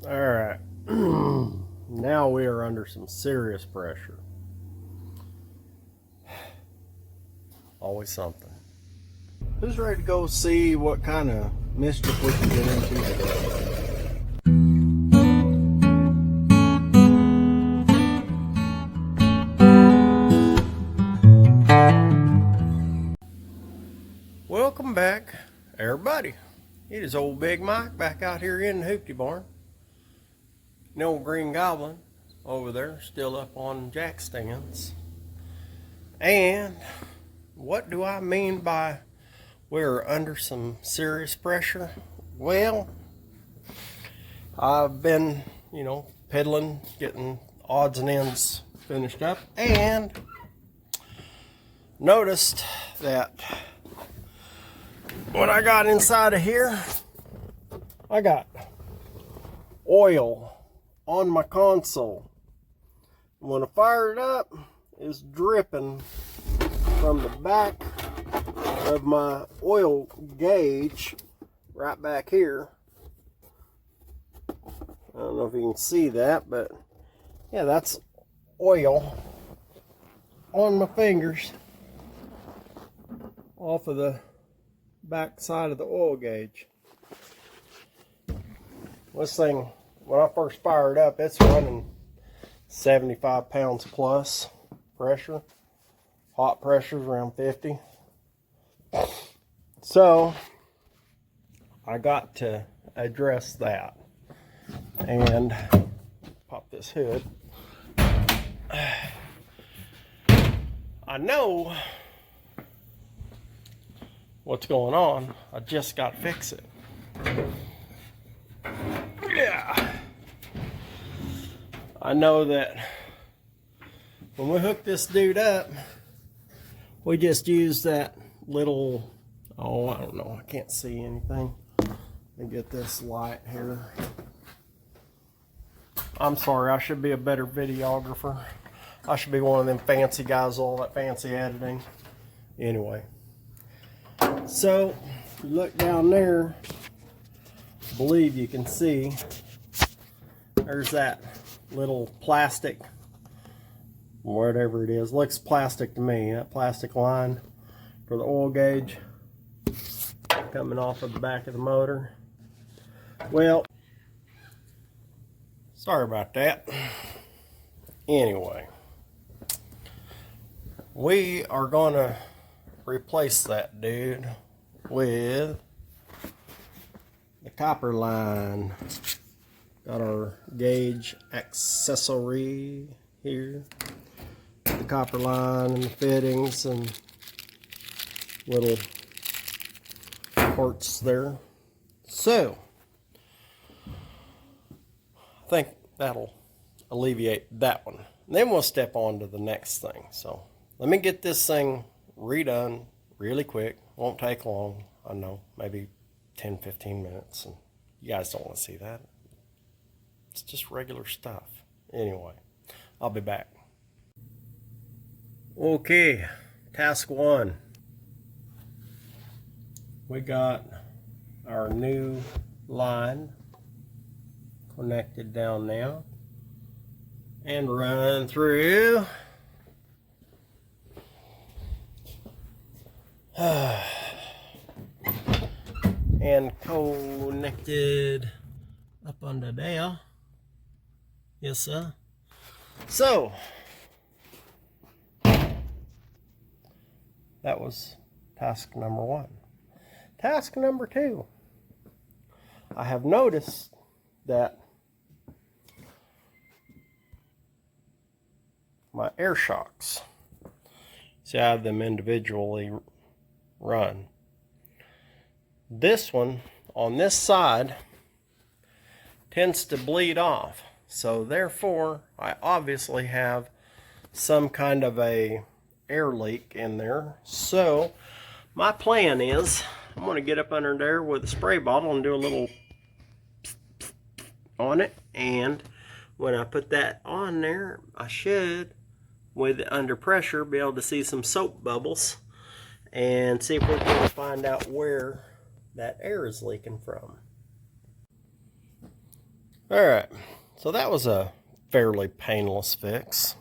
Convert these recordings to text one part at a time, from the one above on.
Alright, now we are under some serious pressure. Always something. Who's ready to go see what kind of mischief we can get into today? Welcome back, everybody. It is old Big Mike back out here in the hoopty barn. The old green Goblin over there still up on jack stands. And what do I mean by we're under some serious pressure? Well, I've been, peddling, getting odds and ends finished up, and noticed that what I got inside of here, I got oil on my console. When I fire it up, it's dripping from the back of my oil gauge right back here. I don't know if you can see that, but yeah, that's oil on my fingers off of the back side of the oil gauge. This thing, when I first fired up, it's running 75 pounds plus pressure. Hot pressure is around 50. So I got to address that and pop this hood. I know what's going on. I just got to fix it. Yeah. I know that when we hook this dude up, we just use that little, I don't know, I can't see anything. Let me get this light here. I'm sorry, I should be a better videographer. I should be one of them fancy guys, all that fancy editing. Anyway. So, if you look down there, I believe you can see there's that little plastic, whatever it is, looks plastic to me, that plastic line for the oil gauge coming off of the back of the motor. Well, sorry about that. Anyway, we are gonna replace that dude with the copper line. Got our gauge accessory here, the copper line and the fittings and little ports there. So I think that'll alleviate that one. And then we'll step on to the next thing. So let me get this thing redone really quick. Won't take long. I know, maybe 10-15 minutes, and you guys don't want to see that. It's just regular stuff. Anyway, I'll be back. Okay, task one. We got our new line connected down now and run through and connected up under there. Yes, sir. So that was task number one. Task number two. I have noticed that my air shocks, see, I have them individually run. This one on this side tends to bleed off, so therefore I obviously have some kind of a air leak in there. So my plan is I'm going to get up under there with a spray bottle and do a little on it, and when I put that on there, I should, with it under pressure, be able to see some soap bubbles and see if we can find out where that air is leaking from. Alright, so that was a fairly painless fix.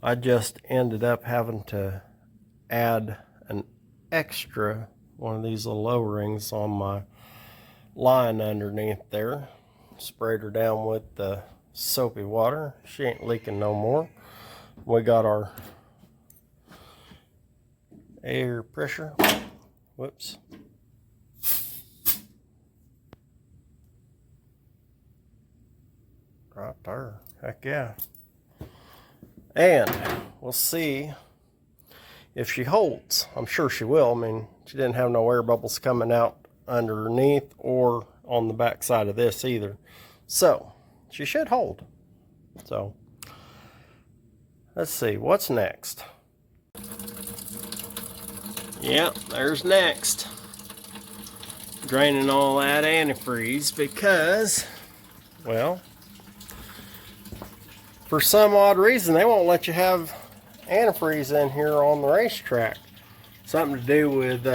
I just ended up having to add an extra one of these little O-rings on my line underneath there. Sprayed her down with the soapy water. She ain't leaking no more. We got our air pressure. Whoops. Right there. Heck yeah. And we'll see if she holds. I'm sure she will. I mean, she didn't have no air bubbles coming out underneath or on the back side of this either. So, she should hold. So, let's see. What's next? Yep, there's next. Draining all that antifreeze because, well, for some odd reason, they won't let you have antifreeze in here on the racetrack. Something to do with,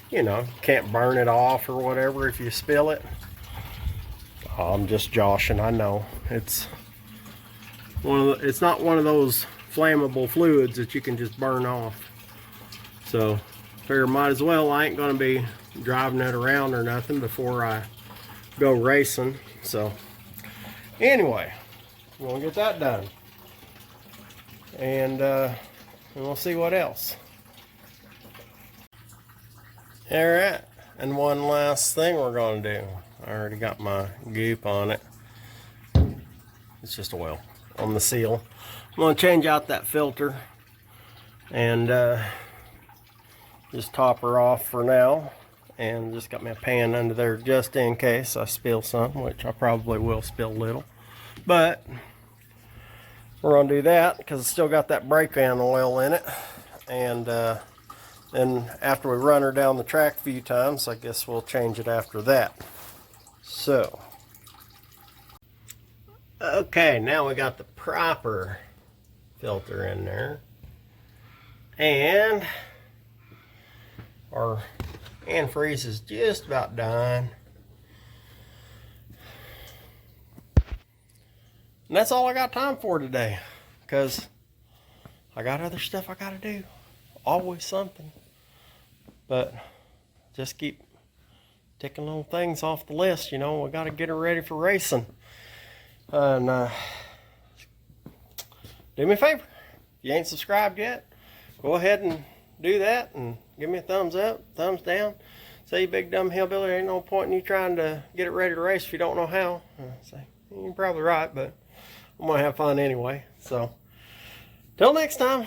you know, can't burn it off or whatever if you spill it. Oh, I'm just joshing, I know. It's not one of those flammable fluids that you can just burn off. So, figure might as well. I ain't gonna be driving it around or nothing before I go racing. So, anyway, we'll get that done. And we'll see what else. Alright, and one last thing we're going to do. I already got my goop on it. It's just oil on the seal. I'm going to change out that filter and just top her off for now. And just got my pan under there just in case I spill something, which I probably will spill a little. But we're going to do that because it's still got that brake van oil in it. And then after we run her down the track a few times, I guess we'll change it after that. So, okay, now we got the proper filter in there. And our antifreeze is just about done. And that's all I got time for today, because I got other stuff I got to do. Always something. But just keep ticking little things off the list, you know. We got to get her ready for racing. And do me a favor. If you ain't subscribed yet, go ahead and do that and give me a thumbs up, thumbs down. Say, you big dumb hillbilly, ain't no point in you trying to get it ready to race if you don't know how. Say, you're probably right, but I'm going to have fun anyway. So, till next time,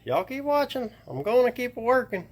y'all keep watching. I'm going to keep working.